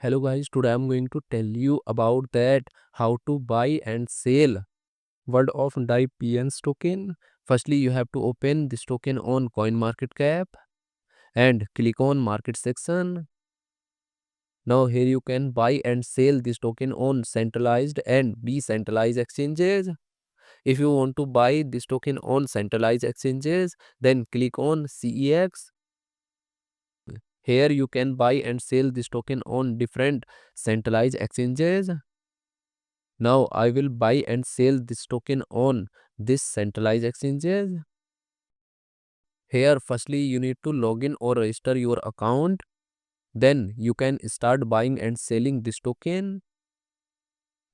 Hello guys, today I'm going to tell you about that how to buy and sell World of DIPN's token. Firstly, you have to open this token on CoinMarketCap and click on market section. Now here you can buy and sell this token on centralized and decentralized exchanges. If you want to buy this token on centralized exchanges, then click on CEX. Here you can buy and sell this token on different centralized exchanges. Now I will buy and sell this token on this centralized exchanges. Here firstly you need to log in or register your account. Then you can start buying and selling this token.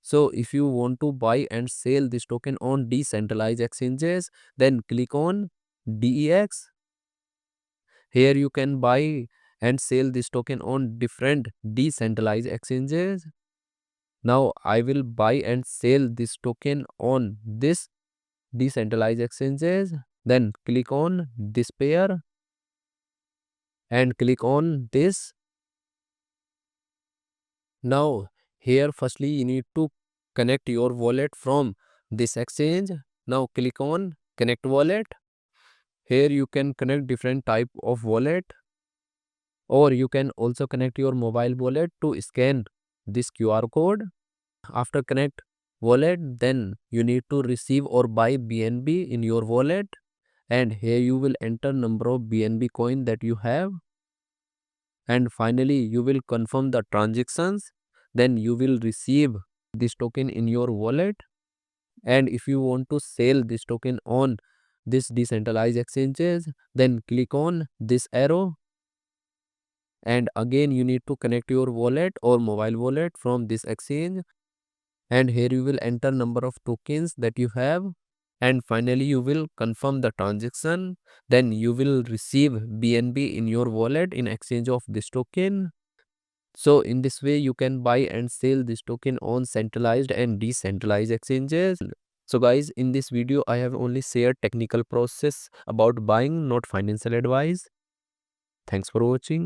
So if you want to buy and sell this token on decentralized exchanges, then click on DEX. Here you can buy and sell this token on different decentralized exchanges. Now I will buy and sell this token on this decentralized exchanges. Then click on this pair and click on this. Now here firstly you need to connect your wallet from this exchange. Now click on connect wallet. Here you can connect different type of wallet, or you can also connect your mobile wallet to scan this QR code. After connect wallet, then you need to receive or buy BNB in your wallet, and here you will enter number of BNB coin that you have, and finally you will confirm the transactions. Then you will receive this token in your wallet. And if you want to sell this token on this decentralized exchanges, then click on this arrow, and again you need to connect your wallet or mobile wallet from this exchange, and here you will enter number of tokens that you have, and finally you will confirm the transaction. Then you will receive BNB in your wallet in exchange of this token. So in this way you can buy and sell this token on centralized and decentralized exchanges. So guys, in this video I have only shared technical process about buying, not financial advice. Thanks for watching.